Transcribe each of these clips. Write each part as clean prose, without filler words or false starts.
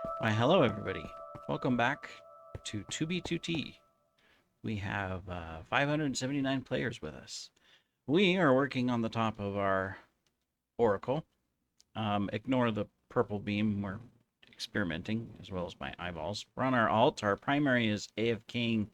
Why, hello everybody. Welcome back to 2B2T. We have 579 players with us. We are working on the top of our oracle. Ignore the purple beam. We're experimenting as well as my eyeballs. We're on our alt. Our primary is AFKing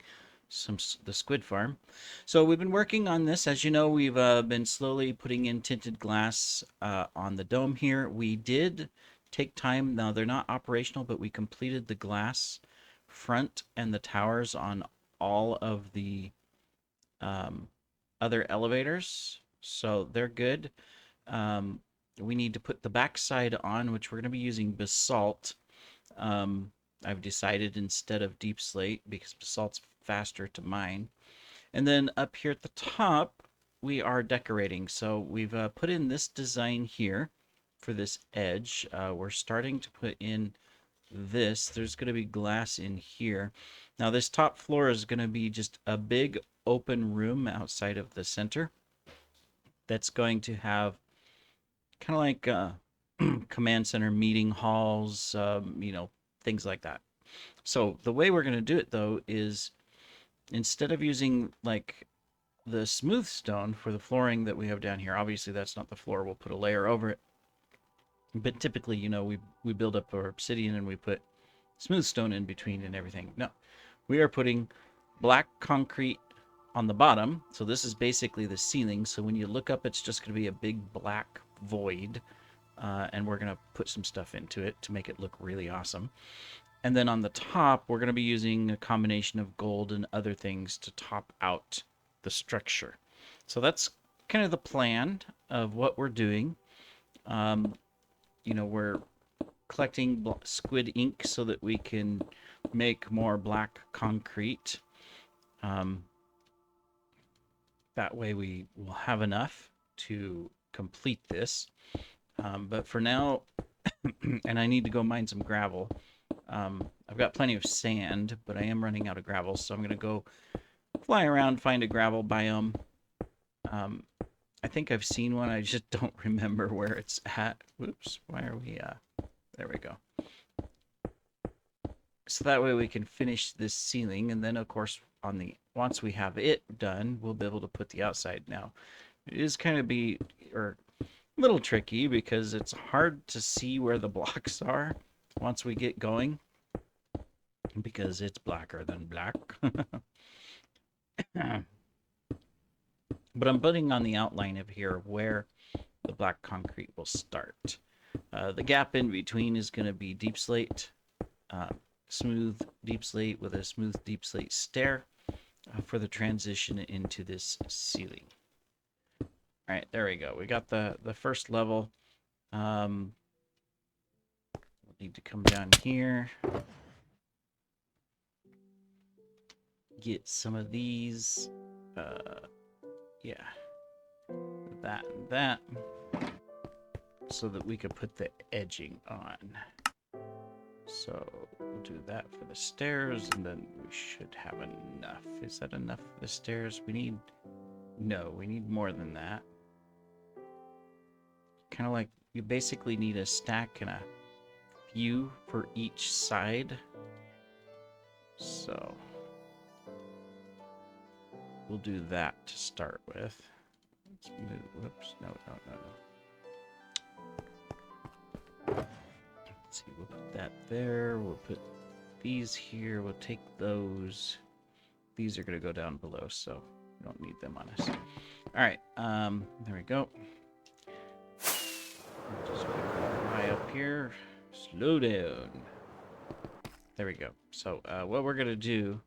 the squid farm. So we've been working on this. As you know, we've been slowly putting in tinted glass on the dome here. We did take time. Now they're not operational, but we completed the glass front and the towers on all of the um, other elevators. So they're good. Um, we need to put the backside on, which we're going to be using basalt. Um, I've decided instead of deep slate because basalt's faster to mine. And then up here at the top, we are decorating. So we've put in this design here for this edge. We're starting to put in this. There's going to be glass in here. Now this top floor is going to be just a big open room outside of the center that's going to have kind of like command center meeting halls, things like that. So the way we're going to do it though is instead of using like the smooth stone for the flooring that we have down here, obviously that's not the floor. We'll put a layer over it. But typically, we build up our obsidian and we put smooth stone in between and everything. No, we are putting black concrete on the bottom. So this is basically the ceiling. So when you look up, it's just going to be a big black void. And we're going to put some stuff into it to make it look really awesome. And then on the top, we're going to be using a combination of gold and other things to top out the structure. So that's kind of the plan of what we're doing. We're collecting squid ink so that we can make more black concrete. Um, that way we will have enough to complete this. But for now, and I need to go mine some gravel. I've got plenty of sand, but I am running out of gravel, so I'm going to go fly around, find a gravel biome. I think I've seen one. I just don't remember where it's at. Whoops. Why are we? There we go. So that way we can finish this ceiling, and then of course once we have it done, we'll be able to put the outside. Now, it is kind of a little tricky because it's hard to see where the blocks are once we get going because it's blacker than black. But I'm putting on the outline of here where the black concrete will start. The gap in between is going to be deep slate, smooth deep slate with a smooth deep slate stair for the transition into this ceiling. All right, there we go. We got the first level. We'll need to come down here. Get some of these. Yeah. That and that. So that we could put the edging on. So we'll do that for the stairs, and then we should have enough. Is that enough for the stairs? No, we need more than that. Kind of like you basically need a stack and a few for each side. So we'll do that to start with. Let's move. Whoops. No. Let's see. We'll put that there. We'll put these here. We'll take those. These are going to go down below, so we don't need them on us. All right. There we go. Just high up here. Slow down. There we go. So what we're going to do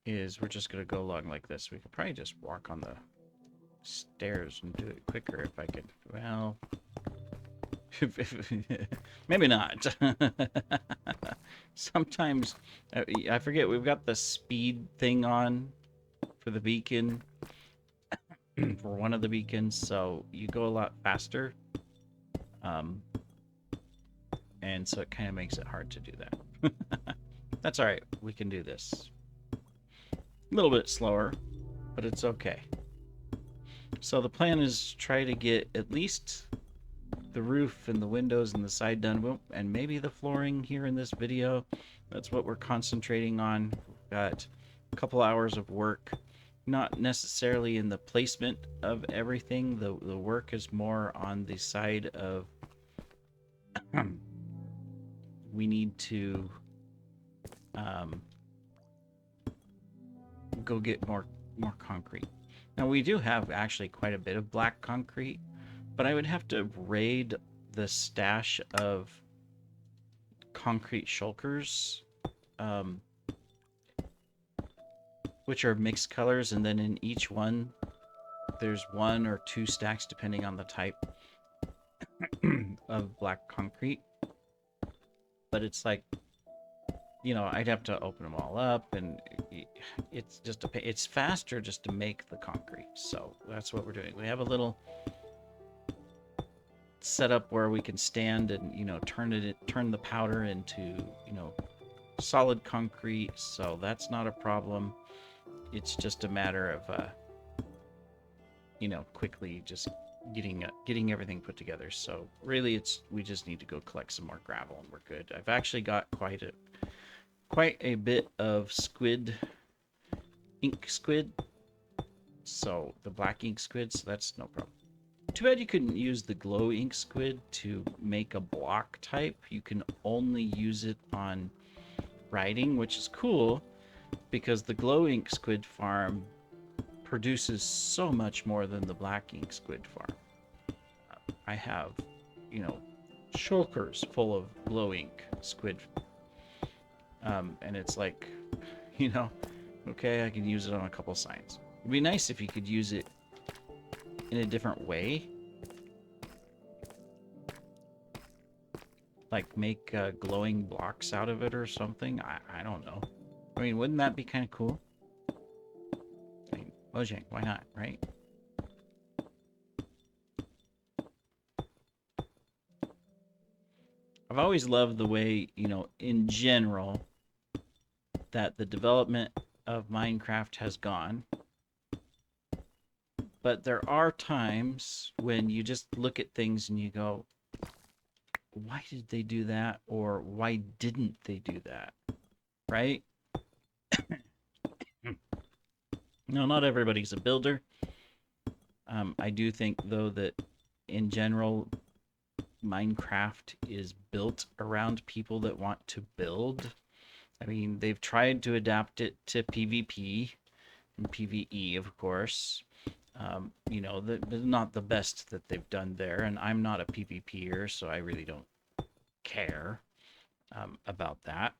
is we're just going to go along like this. We could probably just walk on the stairs and do it quicker if I could. Well, maybe not. Sometimes, I forget, we've got the speed thing on for the beacon, for one of the beacons, so you go a lot faster. And so it kind of makes it hard to do that. That's all right. We can do this. A little bit slower, but it's okay. So the plan is try to get at least the roof and the windows and the side done, and maybe the flooring here in this video. That's what we're concentrating on. We've got a couple hours of work, not necessarily in the placement of everything. The work is more on the side of we need to go get more concrete. Now we do have actually quite a bit of black concrete, but I would have to raid the stash of concrete shulkers, which are mixed colors, and then in each one there's 1 or 2 stacks depending on the type of black concrete. But it's like, you know, I'd have to open them all up, and it's just it's faster just to make the concrete. So that's what we're doing. We have a little setup where we can stand and, you know, turn the powder into, you know, solid concrete. So that's not a problem. It's just a matter of you know, quickly just getting everything put together. So really we just need to go collect some more gravel and we're good. I've actually got quite a bit of ink squid, so the black ink squid, so that's no problem. Too bad you couldn't use the glow ink squid to make a block type. You can only use it on writing, which is cool because the glow ink squid farm produces so much more than the black ink squid farm. I have, you know, shulkers full of glow ink squid, and it's like, you know, okay, I can use it on a couple signs. It'd be nice if you could use it in a different way, like make glowing blocks out of it or something. I don't know. I mean, wouldn't that be kind of cool? I mean, Mojang, why not, right? I've always loved the way, you know, in general, that the development of Minecraft has gone. But there are times when you just look at things and you go, why did they do that? Or why didn't they do that? Right? No, not everybody's a builder. I do think, though, that in general, Minecraft is built around people that want to build. I mean, they've tried to adapt it to PvP and PvE, of course. You know, not the best that they've done there, and I'm not a PvPer, so I really don't care about that.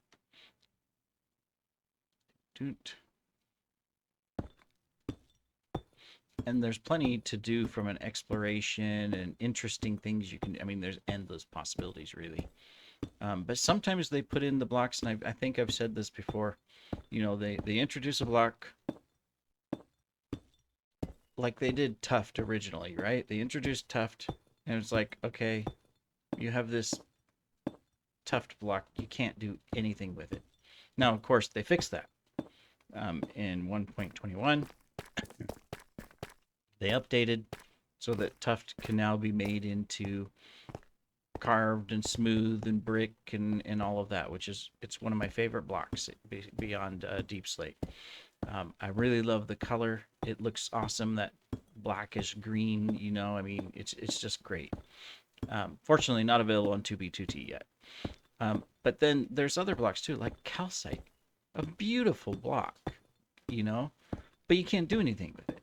And there's plenty to do from an exploration and interesting things you can. I mean, there's endless possibilities, really. But sometimes they put in the blocks, and I think I've said this before. You know, they introduce a block like they did Tuft originally, right? They introduced Tuft, and it's like, okay, you have this Tuft block, you can't do anything with it. Now, of course, they fixed that in 1.21. They updated so that Tuft can now be made into carved and smooth and brick and all of that, which is, it's one of my favorite blocks beyond Deep Slate. I really love the color. It looks awesome, that blackish green, you know, I mean, it's just great. Fortunately, not available on 2B2T yet. But then there's other blocks too, like calcite, a beautiful block, you know, but you can't do anything with it.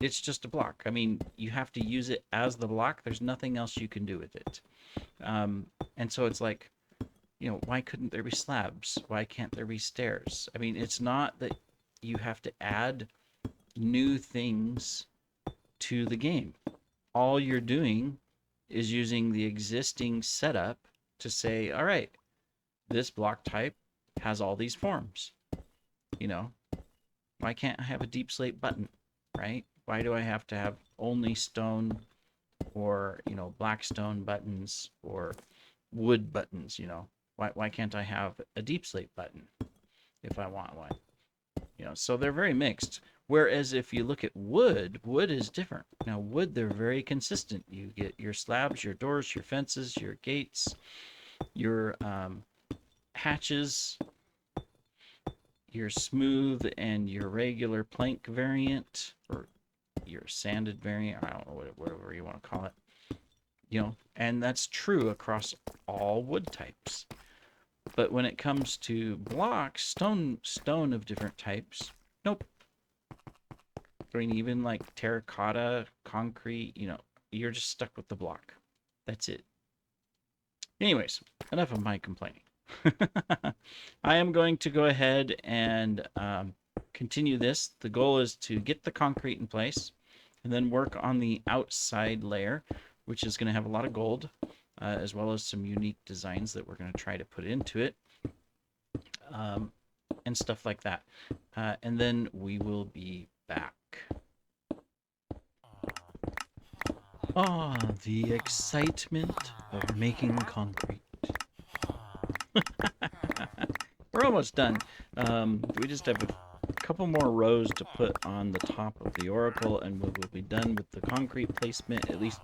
It's just a block. I mean, you have to use it as the block. There's nothing else you can do with it. And so it's like, you know, why couldn't there be slabs? Why can't there be stairs? I mean, it's not that you have to add new things to the game. All you're doing is using the existing setup to say, all right, this block type has all these forms. You know, why can't I have a deep slate button, right? Why do I have to have only stone or, you know, black stone buttons or wood buttons, you know? Why can't I have a deep slate button if I want one? You know, so they're very mixed. Whereas if you look at wood, wood is different. Now, wood, they're very consistent. You get your slabs, your doors, your fences, your gates, your hatches, your smooth and your regular plank variant, or your sanded variant. I don't know, whatever you want to call it. You know, and that's true across all wood types. But when it comes to blocks, stone of different types, nope. I mean, even like terracotta, concrete, you know, you're just stuck with the block. That's it. Anyways, enough of my complaining. I am going to go ahead and continue this. The goal is to get the concrete in place and then work on the outside layer, which is going to have a lot of gold, as well as some unique designs that we're going to try to put into it, and stuff like that. And then we will be back. Ah, the excitement of making concrete. We're almost done. We just have a couple more rows to put on the top of the oracle, and we'll be done with the concrete placement, at least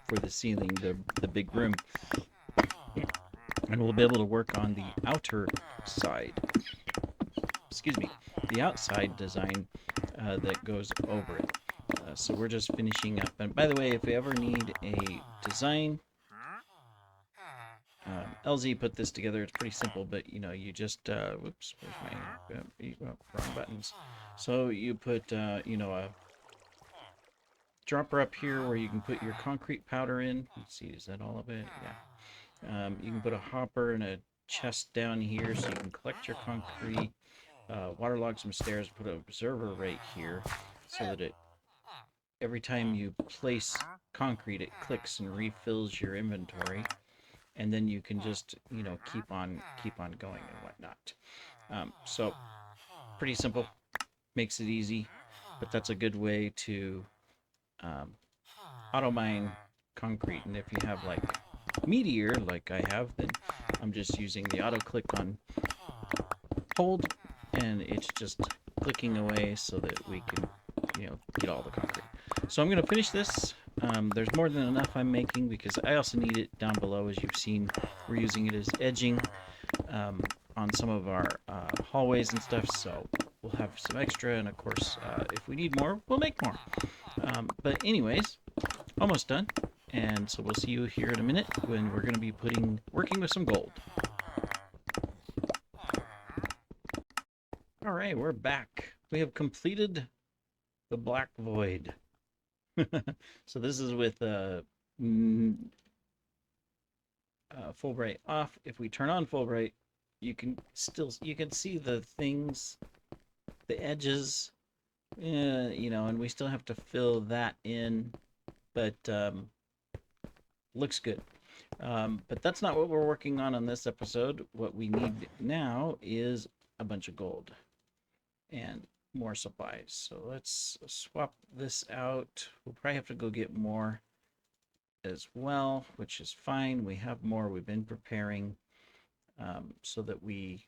for the ceiling, the big room. And we'll be able to work on the outer side. Excuse me, the outside design that goes over it. So we're just finishing up. And by the way, if you ever need a design, LZ put this together. It's pretty simple, but you know, you just whoops, where's my wrong buttons. So you put you know, a dropper up here where you can put your concrete powder in. Let's see, is that all of it? Yeah. You can put a hopper and a chest down here so you can collect your concrete. Waterlog some stairs. Put an observer right here so that it every time you place concrete, it clicks and refills your inventory. And then you can just, you know, keep on going and whatnot. So pretty simple, makes it easy, but that's a good way to auto mine concrete. And if you have like Meteor, like I have, then I'm just using the auto click on hold, and it's just clicking away so that we can, you know, get all the concrete. So I'm going to finish this. There's more than enough I'm making because I also need it down below. As you've seen, we're using it as edging on some of our hallways and stuff, so we'll have some extra, and of course if we need more, we'll make more. But anyways, almost done, and so we'll see you here in a minute when we're going to be working with some gold. All right, we're back. We have completed the Black Void. So this is with Fulbright off. If we turn on Fulbright, you can see the things, the edges, you know, and we still have to fill that in, but looks good. But that's not what we're working on this episode. What we need now is a bunch of gold and more supplies. So let's swap this out. We'll probably have to go get more as well, which is fine. We have more. We've been preparing so that we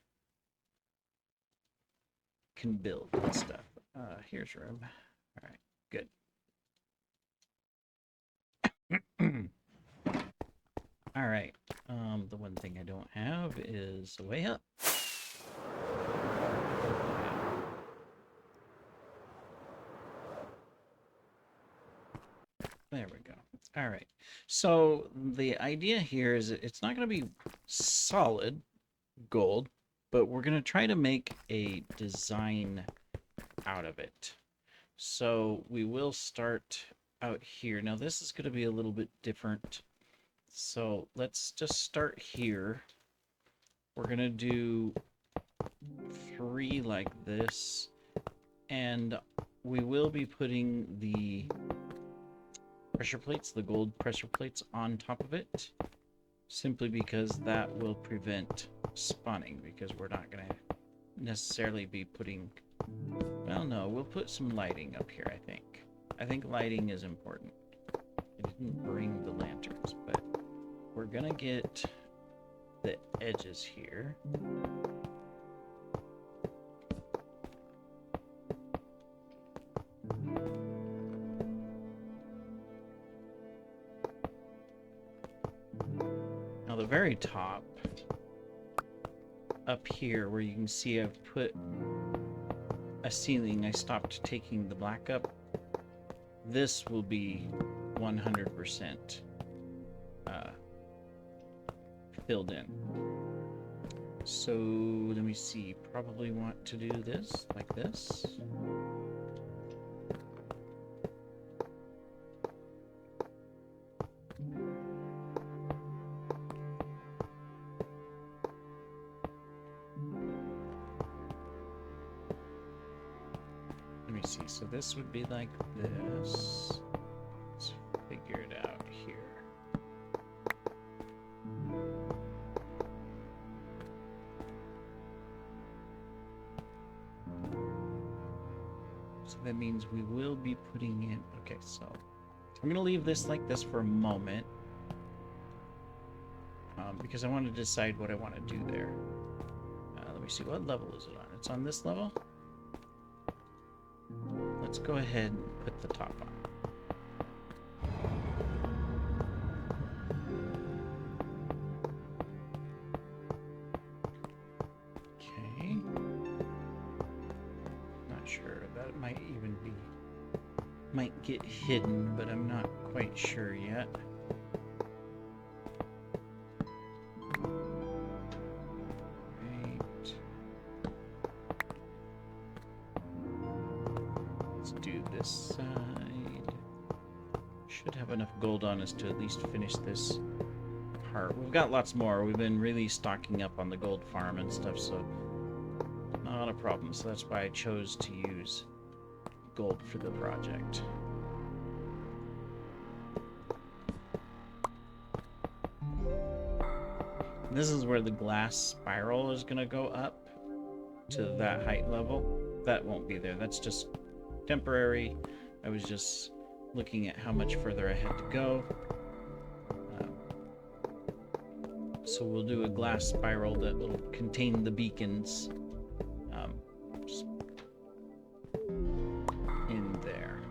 can build and stuff. Here's room. All right, good. All right. The one thing I don't have is a way up. There we go. All right. So the idea here is it's not going to be solid gold, but we're going to try to make a design out of it. So we will start out here. Now this is going to be a little bit different. So let's just start here. We're going to do 3 like this, and we will be putting the pressure plates, the gold pressure plates, on top of it, simply because that will prevent spawning, because we're not going to necessarily be putting, well, no, we'll put some lighting up here. I think lighting is important. I didn't bring the lanterns, but we're going to get the edges here. very top, up here where you can see I've put a ceiling, I stopped taking the black up. This will be 100% filled in. So let me see, probably want to do this like this. Let me see, so this would be like this. Let's figure it out here. So that means we will be putting in, okay, so I'm going to leave this like this for a moment because I want to decide what I want to do there. Let me see, what level is it on? It's on this level? Let's go ahead and put the top on. Okay. Not sure. That might even be... might get hidden, but I'm not quite sure yet. Side. Should have enough gold on us to at least finish this part. We've got lots more. We've been really stocking up on the gold farm and stuff, so not a problem. So that's why I chose to use gold for the project. This is where the glass spiral is going to go up to that height level. That won't be there. That's just temporary. I was just looking at how much further I had to go. So we'll do a glass spiral that will contain the beacons in there.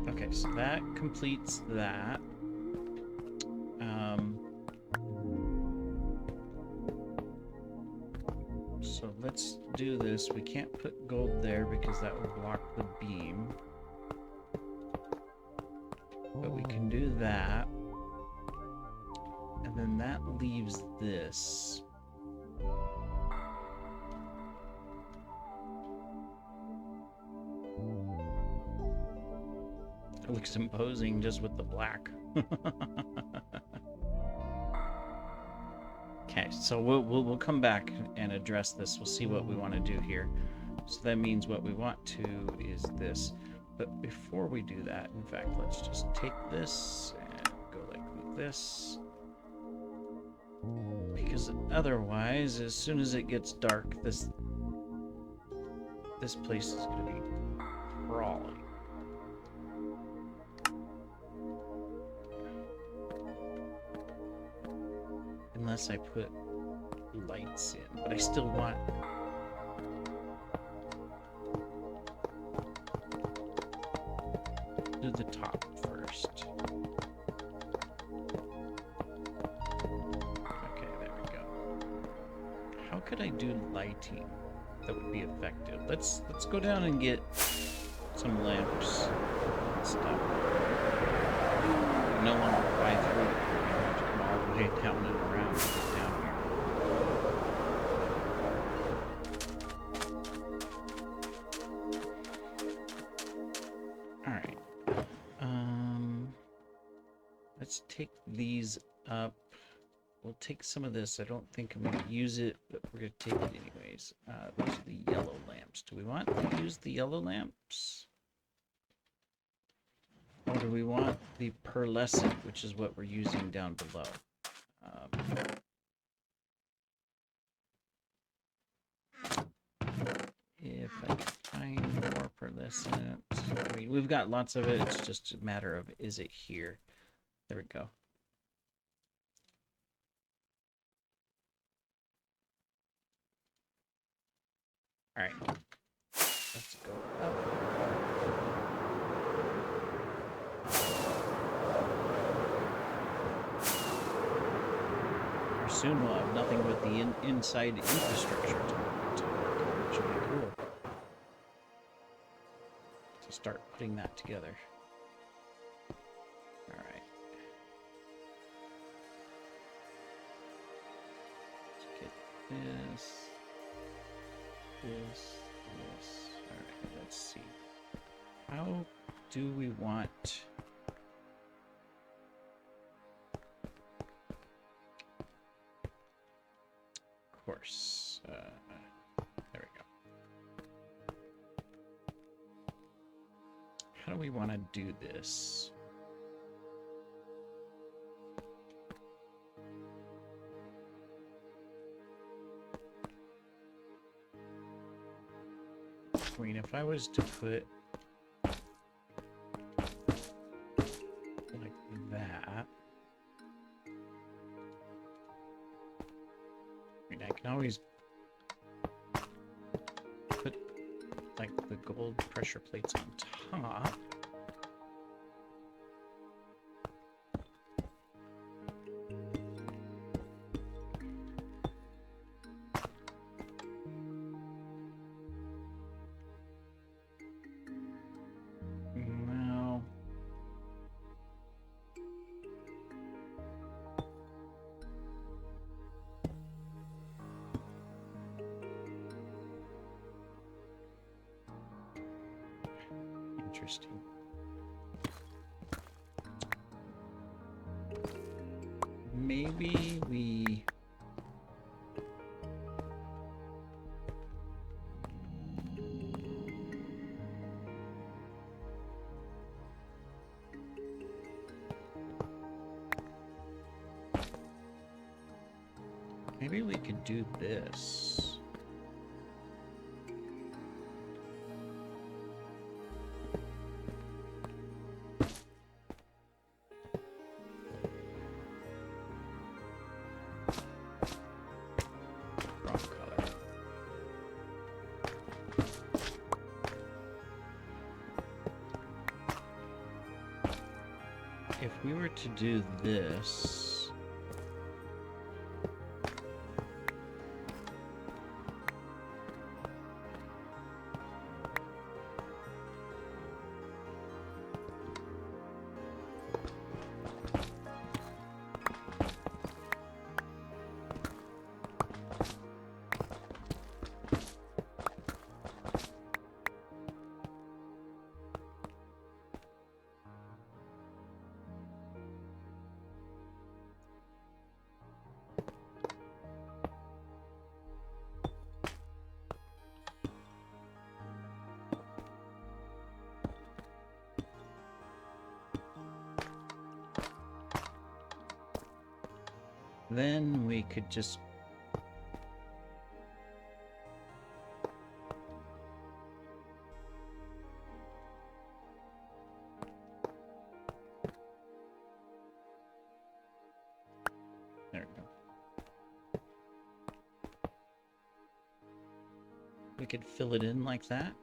Okay, so that completes that. So let's do this. We can't put gold there because that will block the beam. But we can do that. And then that leaves this. It looks imposing just with the black. Okay, so we'll come back and address this. We'll see what we want to do here. So that means what we want to is this. But before we do that, in fact, let's just take this and go like this. Because otherwise, as soon as it gets dark, this place is going to be crawling. Unless I put lights in, but I still want do the top first. Okay, there we go. How could I do lighting that would be effective? Let's go down and get some lamps and stuff. No longer fly through it. We have to come all the way down and around to get down here. Alright. Let's take these up. We'll take some of this. I don't think I'm going to use it, but we're going to take it anyways. Those are the yellow lamps. Do we want to use the yellow lamps? Or do we want the pearlescent, which is what we're using down below? If I can find more pearlescent. I mean, we've got lots of it. It's just a matter of, is it here? There we go. All right. soon we'll have nothing but the inside infrastructure to work on, which would be cool. To start putting that together. All right. Let's get this. All right, let's see. How do we want... Of course. There we go. How do we want to do this? I mean, if I was to put like that, I mean, I can always put like the gold pressure plates on top. No. Interesting. Maybe we... Maybe we could do this. Wrong color. If we were to do this... Then we could just... There we go. We could fill it in like that.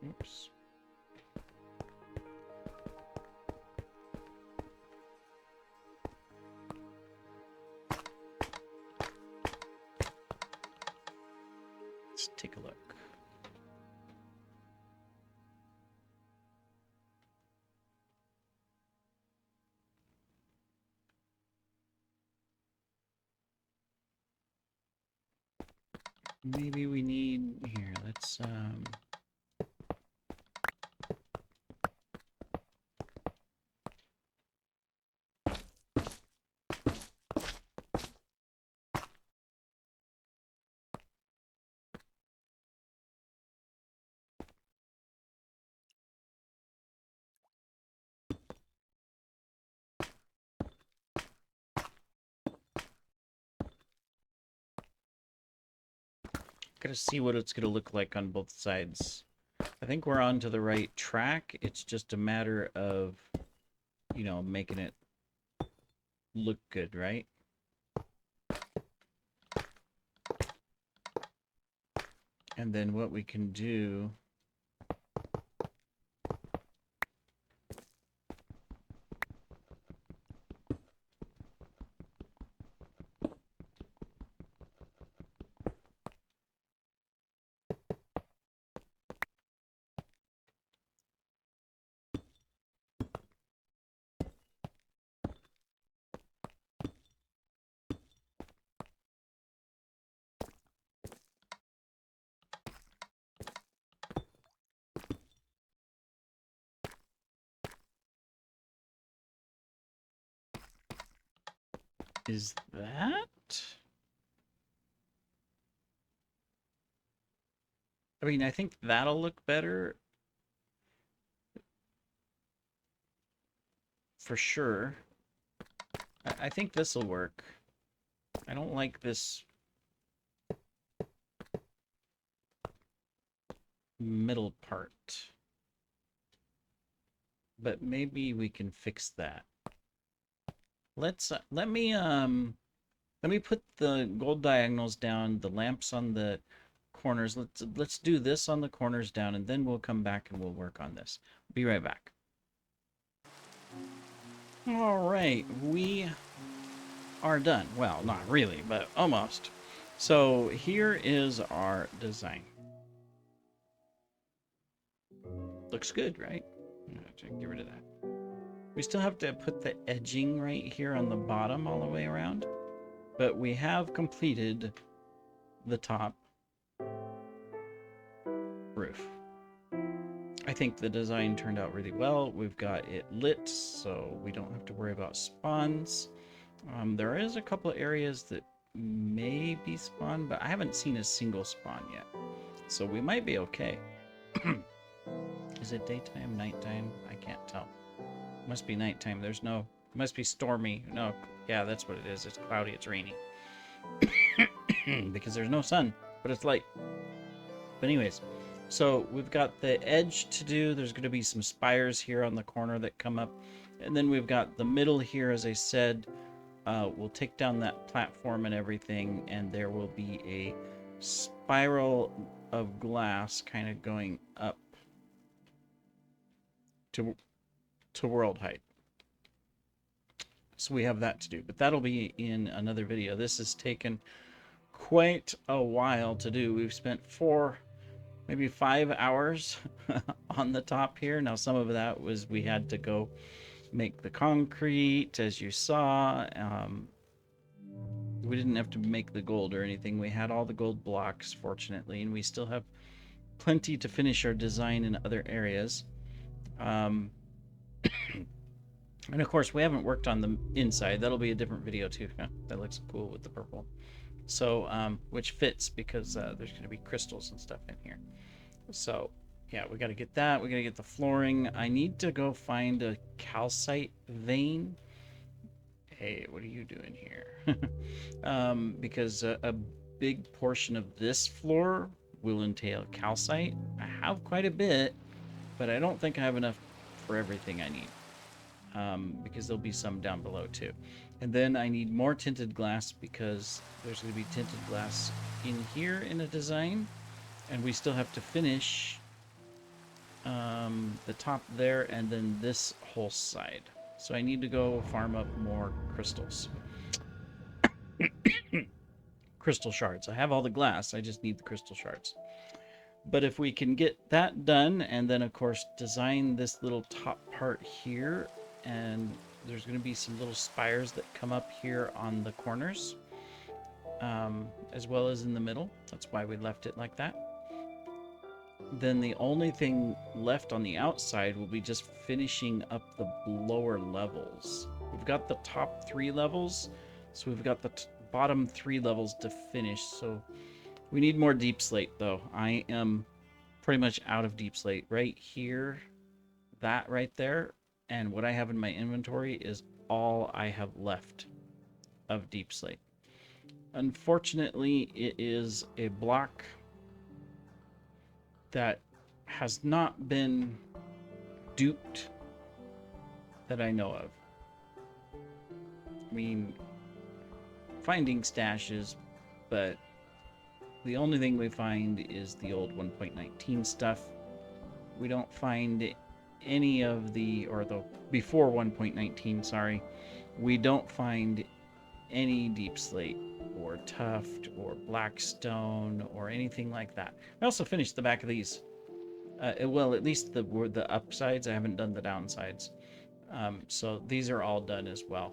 Oops. Let's take a look. Maybe we need here, let's gotta see what it's gonna look like on both sides. I think we're on to the right track. It's just a matter of, you know, making it look good, right? And then what we can do is that? I mean, I think that'll look better for sure. I think this will work. I don't like this middle part. But maybe we can fix that. Let's let me put the gold diagonals down, the lamps on the corners. Let's do this on the corners down, and then we'll come back and we'll work on this. Be right back. All right, we are done. Well, not really, but almost. So here is our design. Looks good, right? Get rid of that. We still have to put the edging right here on the bottom all the way around, but we have completed the top roof. I think the design turned out really well. We've got it lit, so we don't have to worry about spawns. There is a couple of areas that may be spawned, but I haven't seen a single spawn yet. So we might be okay. Is it daytime, nighttime? I can't tell. Must be nighttime. There's no... Must be stormy. No, yeah, that's what it is. It's cloudy, it's rainy. Because there's no sun, but it's light. But anyways, so we've got the edge to do. There's going to be some spires here on the corner that come up. And then we've got the middle here, as I said. We'll take down that platform and everything, and there will be a spiral of glass kind of going up to world height. So we have that to do, but that'll be in another video. This has taken quite a while to do. We've spent maybe 5 hours on the top here. Now some of that was we had to go make the concrete, as you saw. We didn't have to make the gold or anything. We had all the gold blocks, fortunately, and we still have plenty to finish our design in other areas. And of course, we haven't worked on the inside. That'll be a different video too. That looks cool with the purple. So, which fits because there's going to be crystals and stuff in here. So, yeah, we got to get that. We got to get the flooring. I need to go find a calcite vein. Hey, what are you doing here? Because a big portion of this floor will entail calcite. I have quite a bit, but I don't think I have enough for everything I need. Because there'll be some down below too. And then I need more tinted glass because there's going to be tinted glass in here in a design. And we still have to finish the top there and then this whole side. So I need to go farm up more crystals. Crystal shards. I have all the glass. I just need the crystal shards. But if we can get that done and then, of course, design this little top part here, and there's going to be some little spires that come up here on the corners, as well as in the middle. That's why we left it like that. Then the only thing left on the outside will be just finishing up the lower levels. We've got the top 3 levels, so we've got the bottom 3 levels to finish. So we need more deep slate, though. I am pretty much out of deep slate right here. That right there. And what I have in my inventory is all I have left of deep slate. Unfortunately, it is a block that has not been duped that I know of. I mean, finding stashes, but the only thing we find is the old 1.19 stuff. We don't find any of the, or the before 1.19, sorry, we don't find any deep slate or tuft or blackstone or anything like that. I also finished the back of these. Well, at least the upsides. I haven't done the downsides. So these are all done as well.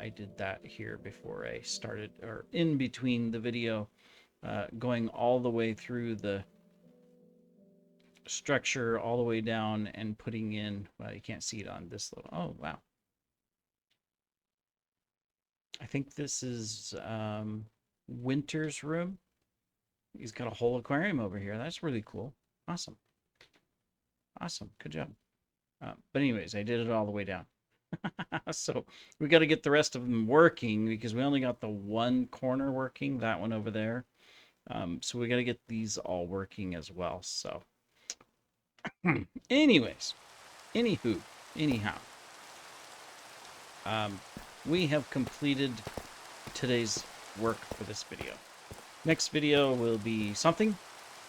I did that here before I started, or in between the video, going all the way through the structure all the way down and putting in, well, you can't see it on this little, oh wow, I think this is Winter's room. He's got a whole aquarium over here. That's really cool. Awesome. Awesome. Good job. But anyways, I did it all the way down. So we got to get the rest of them working because we only got the one corner working, that one over there. So we got to get these all working as well. So anyways, anyhow, we have completed today's work for this video. Next video will be something.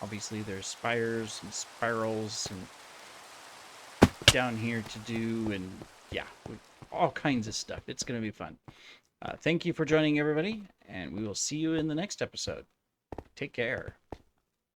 Obviously, there's spires and spirals and down here to do, and yeah, all kinds of stuff. It's going to be fun. Thank you for joining, everybody, and we will see you in the next episode. Take care.